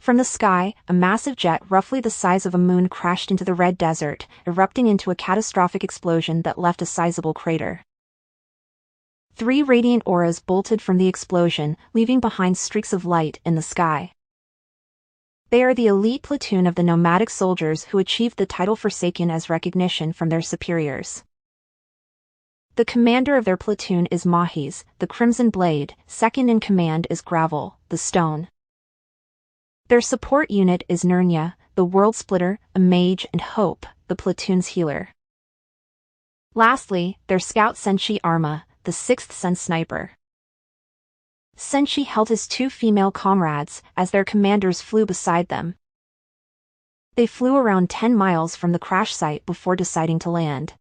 From the sky, a massive jet roughly the size of a moon crashed into the red desert, erupting into a catastrophic explosion that left a sizable crater. 3 radiant auras bolted from the explosion, leaving behind streaks of light in the sky. They are the elite platoon of the nomadic soldiers who achieved the title Forsaken as recognition from their superiors. The commander of their platoon is Mahis, the Crimson Blade. Second in command is Gravel, the Stone. Their support unit is Nirnya, the World Splitter, a mage, and Hope, the platoon's healer. Lastly, their scout Senshi Arma, the 6th Sense sniper. Senshi held his 2 female comrades as their commanders flew beside them. They flew around 10 miles from the crash site before deciding to land.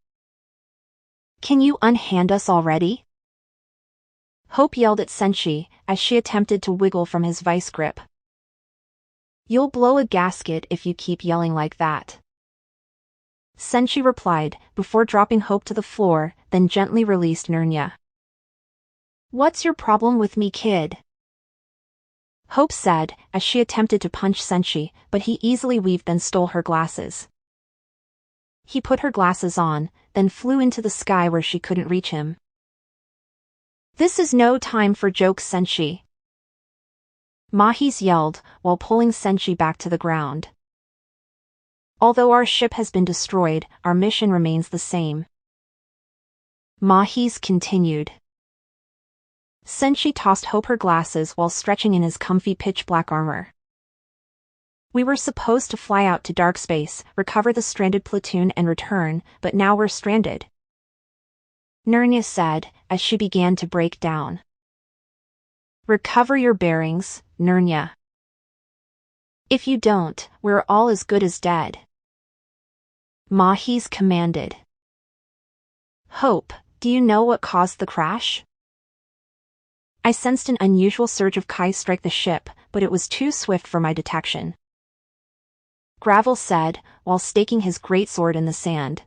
"Can you unhand us already?" Hope yelled at Senshi as she attempted to wiggle from his vice grip. "You'll blow a gasket if you keep yelling like that," Senshi replied, before dropping Hope to the floor, then gently released Nirnya. "What's your problem with me, kid?" Hope said, as she attempted to punch Senshi, but he easily weaved and stole her glasses. He put her glasses on, then flew into the sky where she couldn't reach him. "This is no time for jokes, Senshi," Mahis yelled, while pulling Senshi back to the ground. "Although our ship has been destroyed, our mission remains the same," Mahis continued. Senshi tossed Hope her glasses while stretching in his comfy pitch-black armor. "We were supposed to fly out to dark space, recover the stranded platoon and return, but now we're stranded," Nirnya said, as she began to break down. "Recover your bearings, Nirnya. If you don't, we're all as good as dead," Mahis commanded. "Hope, do you know what caused the crash?" "I sensed an unusual surge of Kai strike the ship, but it was too swift for my detection," Gravel said, while staking his greatsword in the sand.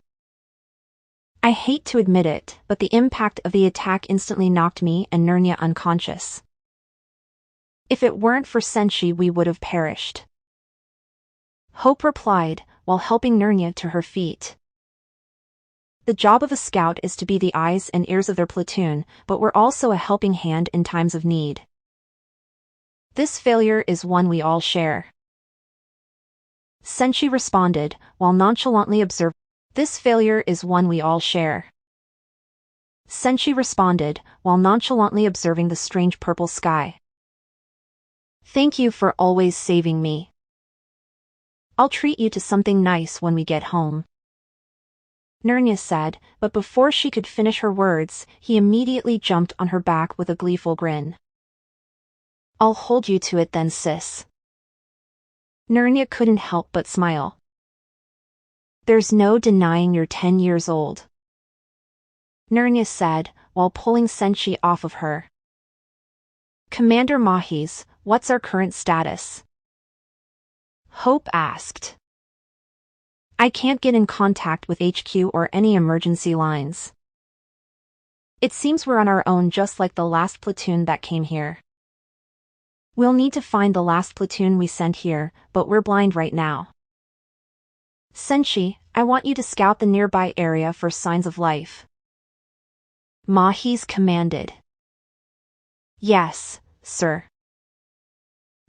"I hate to admit it, but the impact of the attack instantly knocked me and Nirnya unconscious. If it weren't for Senshi, we would have perished," Hope replied, while helping Nirnya to her feet. "The job of a scout is to be the eyes and ears of their platoon, but we're also a helping hand in times of need. This failure is one we all share," Senshi responded, while nonchalantly observing. "This failure is one we all share," Senshi responded, while nonchalantly observing the strange purple sky. "Thank you for always saving me. I'll treat you to something nice when we get home," Nirnya said, but before she could finish her words, he immediately jumped on her back with a gleeful grin. "I'll hold you to it then, sis." Nirnya couldn't help but smile. "There's no denying you're 10 years old," Nirnya said, while pulling Senshi off of her. "Commander Mahis, what's our current status?" Hope asked. "I can't get in contact with HQ or any emergency lines. It seems we're on our own, just like the last platoon that came here. We'll need to find the last platoon we sent here, but we're blind right now. Senshi, I want you to scout the nearby area for signs of life," Mahis commanded. "Yes, sir."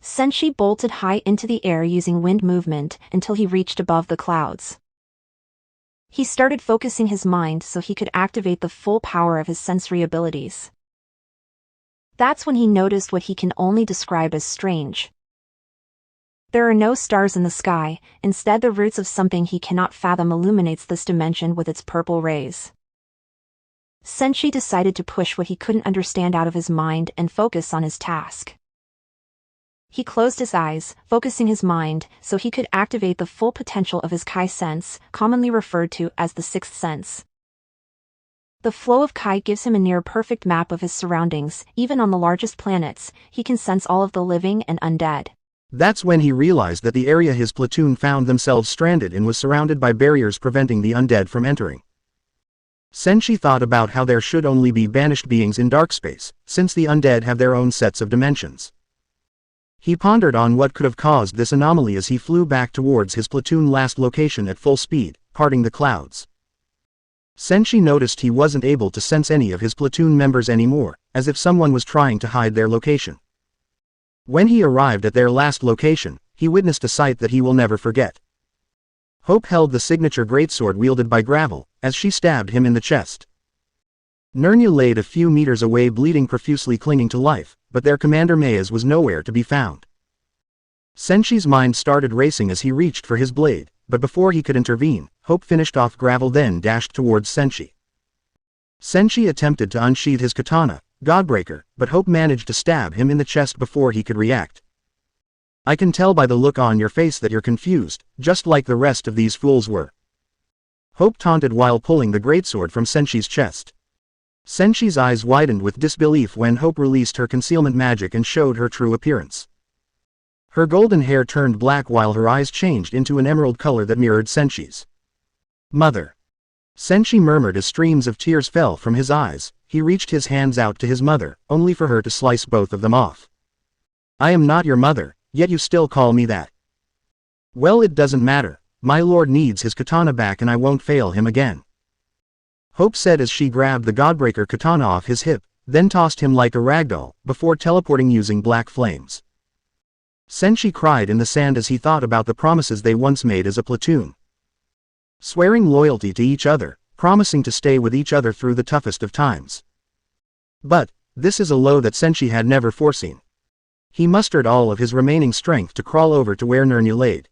Senshi bolted high into the air using wind movement until he reached above the clouds. He started focusing his mind so he could activate the full power of his sensory abilities. That's when he noticed what he can only describe as strange. There are no stars in the sky, instead the roots of something he cannot fathom illuminates this dimension with its purple rays. Senshi decided to push what he couldn't understand out of his mind and focus on his task. He closed his eyes, focusing his mind so he could activate the full potential of his Kai sense, commonly referred to as the 6th sense. The flow of Kai gives him a near-perfect map of his surroundings. Even on the largest planets, he can sense all of the living and undead. That's when he realized that the area his platoon found themselves stranded in was surrounded by barriers preventing the undead from entering. Senshi thought about how there should only be banished beings in dark space, since the undead have their own sets of dimensions. He pondered on what could have caused this anomaly as he flew back towards his platoon last location at full speed, parting the clouds. Senshi noticed he wasn't able to sense any of his platoon members anymore, as if someone was trying to hide their location. When he arrived at their last location, he witnessed a sight that he will never forget. Hope held the signature greatsword wielded by Gravel, as she stabbed him in the chest. Nurnia laid a few meters away bleeding profusely clinging to life, but their commander Maez was nowhere to be found. Senshi's mind started racing as he reached for his blade, but before he could intervene, Hope finished off Gravel then dashed towards Senshi. Senshi attempted to unsheath his katana, Godbreaker, but Hope managed to stab him in the chest before he could react. I can tell by the look on your face that you're confused, just like the rest of these fools were. Hope taunted while pulling the greatsword from Senshi's chest. Senshi's eyes widened with disbelief when Hope released her concealment magic and showed her true appearance. Her golden hair turned black while her eyes changed into an emerald color that mirrored Senshi's. Mother. Senshi murmured as streams of tears fell from his eyes. He reached his hands out to his mother, only for her to slice both of them off. I am not your mother, yet you still call me that. Well, it doesn't matter. My lord needs his katana back and I won't fail him again. Hope said as she grabbed the Godbreaker katana off his hip, then tossed him like a ragdoll, before teleporting using black flames. Senshi cried in the sand as he thought about the promises they once made as a platoon. Swearing loyalty to each other, promising to stay with each other through the toughest of times. But, this is a low that Senshi had never foreseen. He mustered all of his remaining strength to crawl over to where Nurnia laid.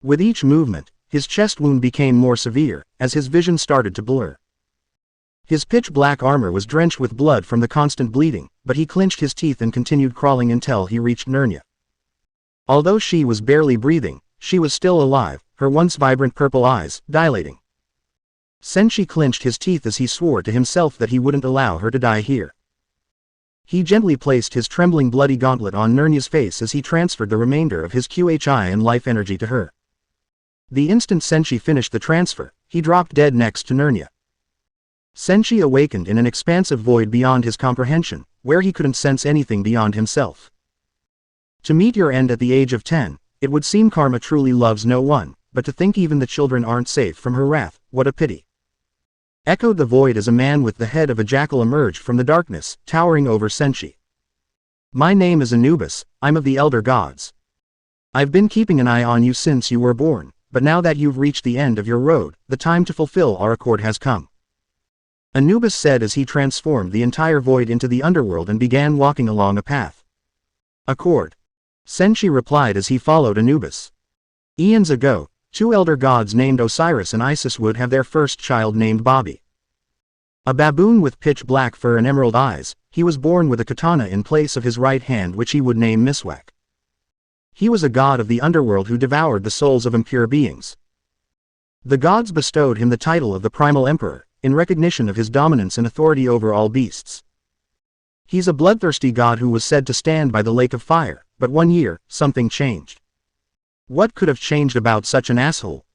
With each movement, his chest wound became more severe, as his vision started to blur. His pitch-black armor was drenched with blood from the constant bleeding, but he clenched his teeth and continued crawling until he reached Nurnia. Although she was barely breathing, she was still alive, her once vibrant purple eyes dilating. Senshi clenched his teeth as he swore to himself that he wouldn't allow her to die here. He gently placed his trembling bloody gauntlet on Nurnia's face as he transferred the remainder of his QHI and life energy to her. The instant Senshi finished the transfer, he dropped dead next to Nurnia. Senshi awakened in an expansive void beyond his comprehension, where he couldn't sense anything beyond himself. To meet your end at the age of 10, it would seem karma truly loves no one, but to think even the children aren't safe from her wrath, what a pity. Echoed the void as a man with the head of a jackal emerged from the darkness, towering over Senshi. My name is Anubis, I'm of the Elder Gods. I've been keeping an eye on you since you were born, but now that you've reached the end of your road, the time to fulfill our accord has come. Anubis said as he transformed the entire void into the underworld and began walking along a path. Accord. Senshi replied as he followed Anubis. Eons ago, two elder gods named Osiris and Isis would have their first child named Bobby. A baboon with pitch-black fur and emerald eyes, he was born with a katana in place of his right hand which he would name Miswak. He was a god of the underworld who devoured the souls of impure beings. The gods bestowed him the title of the Primal Emperor, in recognition of his dominance and authority over all beasts. He's a bloodthirsty god who was said to stand by the lake of fire, but one year, something changed. What could have changed about such an asshole?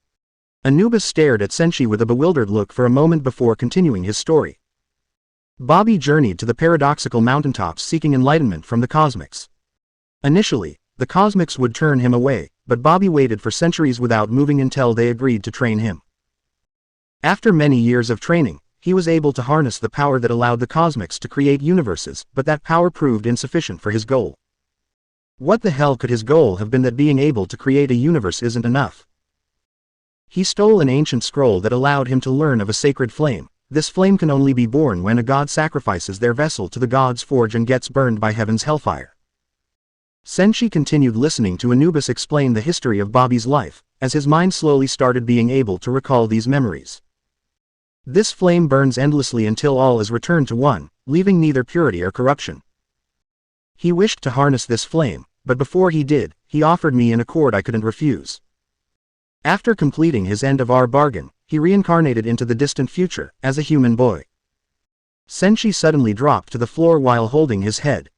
Anubis stared at Senshi with a bewildered look for a moment before continuing his story. Bobby journeyed to the paradoxical mountaintops seeking enlightenment from the cosmics. Initially, the cosmics would turn him away, but Bobby waited for centuries without moving until they agreed to train him. After many years of training, he was able to harness the power that allowed the cosmics to create universes, but that power proved insufficient for his goal. What the hell could his goal have been that being able to create a universe isn't enough? He stole an ancient scroll that allowed him to learn of a sacred flame. This flame can only be born when a god sacrifices their vessel to the god's forge and gets burned by heaven's hellfire. Senshi continued listening to Anubis explain the history of Bobby's life, as his mind slowly started being able to recall these memories. This flame burns endlessly until all is returned to one, leaving neither purity or corruption. He wished to harness this flame, but before he did, he offered me an accord I couldn't refuse. After completing his end of our bargain, he reincarnated into the distant future, as a human boy. Senshi suddenly dropped to the floor while holding his head.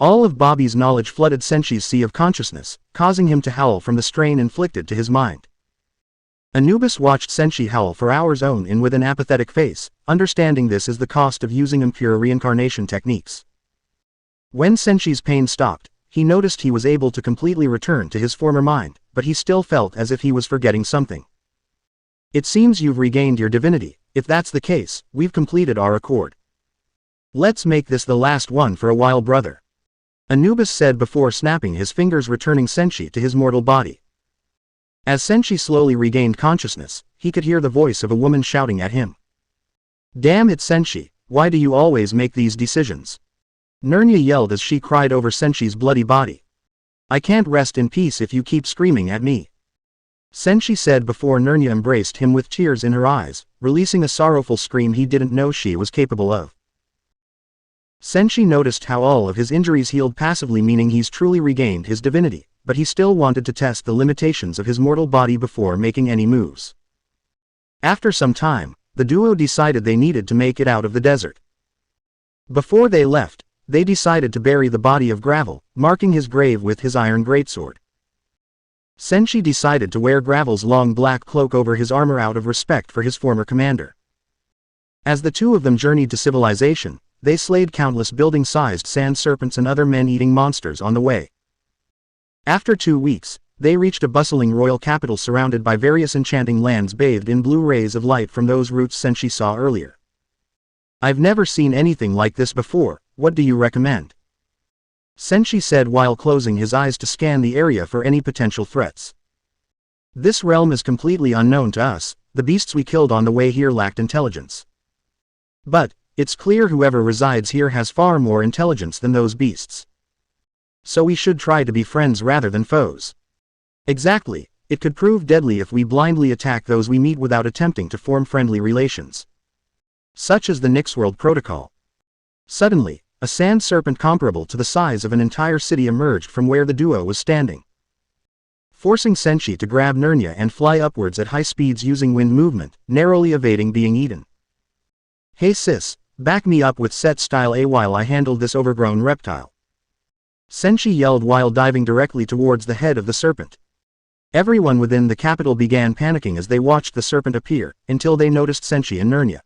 All of Bobby's knowledge flooded Senshi's sea of consciousness, causing him to howl from the strain inflicted to his mind. Anubis watched Senshi howl for hours on end with an apathetic face, understanding this is the cost of using impure reincarnation techniques. When Senshi's pain stopped, he noticed he was able to completely return to his former mind, but he still felt as if he was forgetting something. It seems you've regained your divinity. If that's the case, we've completed our accord. Let's make this the last one for a while, brother. Anubis said before snapping his fingers, returning Senshi to his mortal body. As Senshi slowly regained consciousness, he could hear the voice of a woman shouting at him. Damn it, Senshi, why do you always make these decisions? Nernia yelled as she cried over Senshi's bloody body. I can't rest in peace if you keep screaming at me. Senshi said before Nernia embraced him with tears in her eyes, releasing a sorrowful scream he didn't know she was capable of. Senshi noticed how all of his injuries healed passively, meaning he's truly regained his divinity, but he still wanted to test the limitations of his mortal body before making any moves. After some time, the duo decided they needed to make it out of the desert. Before they left, they decided to bury the body of Gravel, marking his grave with his iron greatsword. Senshi decided to wear Gravel's long black cloak over his armor out of respect for his former commander. As the two of them journeyed to civilization, they slayed countless building-sized sand serpents and other men-eating monsters on the way. After 2 weeks, they reached a bustling royal capital surrounded by various enchanting lands bathed in blue rays of light from those routes Senshi saw earlier. I've never seen anything like this before, what do you recommend? Senshi said while closing his eyes to scan the area for any potential threats. This realm is completely unknown to us, the beasts we killed on the way here lacked intelligence. But, it's clear whoever resides here has far more intelligence than those beasts. So we should try to be friends rather than foes. Exactly, it could prove deadly if we blindly attack those we meet without attempting to form friendly relations. Such as the Nixworld Protocol. Suddenly, a sand serpent comparable to the size of an entire city emerged from where the duo was standing. Forcing Senshi to grab Nernia and fly upwards at high speeds using wind movement, narrowly evading being eaten. Hey sis, back me up with set style A while I handle this overgrown reptile. Senshi yelled while diving directly towards the head of the serpent. Everyone within the capital began panicking as they watched the serpent appear, until they noticed Senshi and Nernia.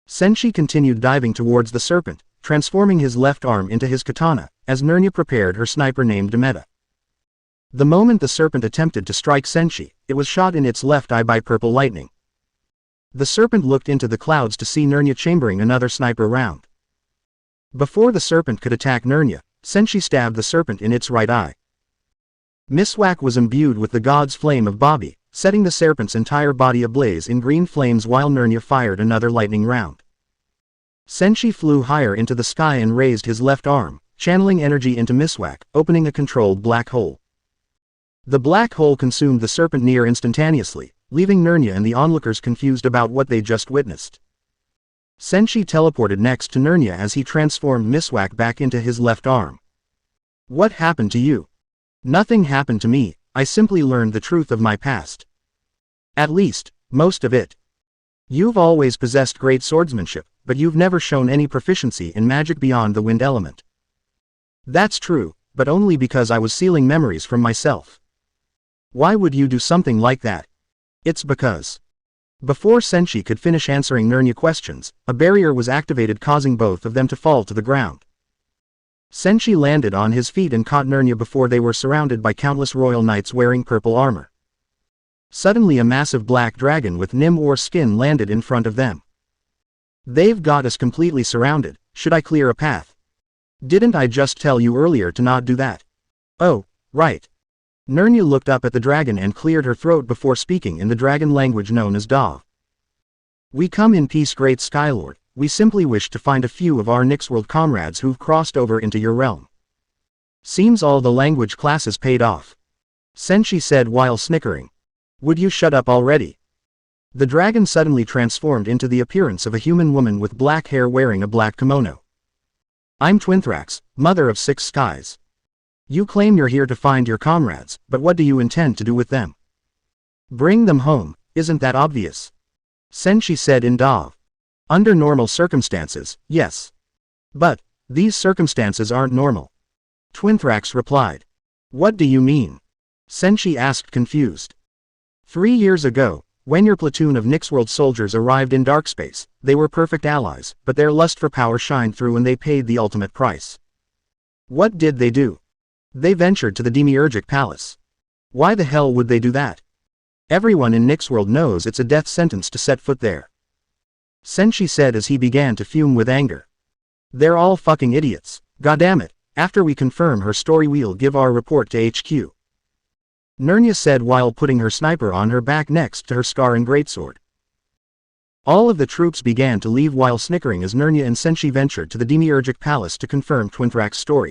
Senshi continued diving towards the serpent, transforming his left arm into his katana, as Nernia prepared her sniper named Demeter. The moment the serpent attempted to strike Senshi, it was shot in its left eye by purple lightning. The serpent looked into the clouds to see Nernia chambering another sniper round. Before the serpent could attack Nernia, Senshi stabbed the serpent in its right eye. Miswak was imbued with the god's flame of Bobby, setting the serpent's entire body ablaze in green flames while Nernia fired another lightning round. Senshi flew higher into the sky and raised his left arm, channeling energy into Miswak, opening a controlled black hole. The black hole consumed the serpent near instantaneously, leaving Nernia and the onlookers confused about what they just witnessed. Senshi teleported next to Nernia as he transformed Miswak back into his left arm. What happened to you? Nothing happened to me, I simply learned the truth of my past. At least, most of it. You've always possessed great swordsmanship, but you've never shown any proficiency in magic beyond the wind element. That's true, but only because I was sealing memories from myself. Why would you do something like that? It's because. Before Senshi could finish answering Nernia questions, a barrier was activated causing both of them to fall to the ground. Senshi landed on his feet and caught Nernia before they were surrounded by countless royal knights wearing purple armor. Suddenly a massive black dragon with Nim-Or skin landed in front of them. They've got us completely surrounded, should I clear a path? Didn't I just tell you earlier to not do that? Oh, right. Nernia looked up at the dragon and cleared her throat before speaking in the dragon language known as Dav. We come in peace, great Skylord, we simply wish to find a few of our Nixworld comrades who've crossed over into your realm. Seems all the language classes paid off. Senshi said while snickering. Would you shut up already? The dragon suddenly transformed into the appearance of a human woman with black hair wearing a black kimono. I'm Twinthrax, mother of 6 skies. You claim you're here to find your comrades, but what do you intend to do with them? Bring them home, isn't that obvious? Senshi said in Dav. Under normal circumstances, yes. But, these circumstances aren't normal. Twinthrax replied. What do you mean? Senshi asked confused. 3 years ago, when your platoon of Nixworld soldiers arrived in Darkspace, they were perfect allies, but their lust for power shined through and they paid the ultimate price. What did they do? They ventured to the Demiurgic Palace. Why the hell would they do that? Everyone in Nyxworld knows it's a death sentence to set foot there. Senshi said as he began to fume with anger. They're all fucking idiots. Goddammit, after we confirm her story we'll give our report to HQ. Nirnya said while putting her sniper on her back next to her scar and greatsword. All of the troops began to leave while snickering as Nirnya and Senshi ventured to the Demiurgic Palace to confirm Twinthrak's story.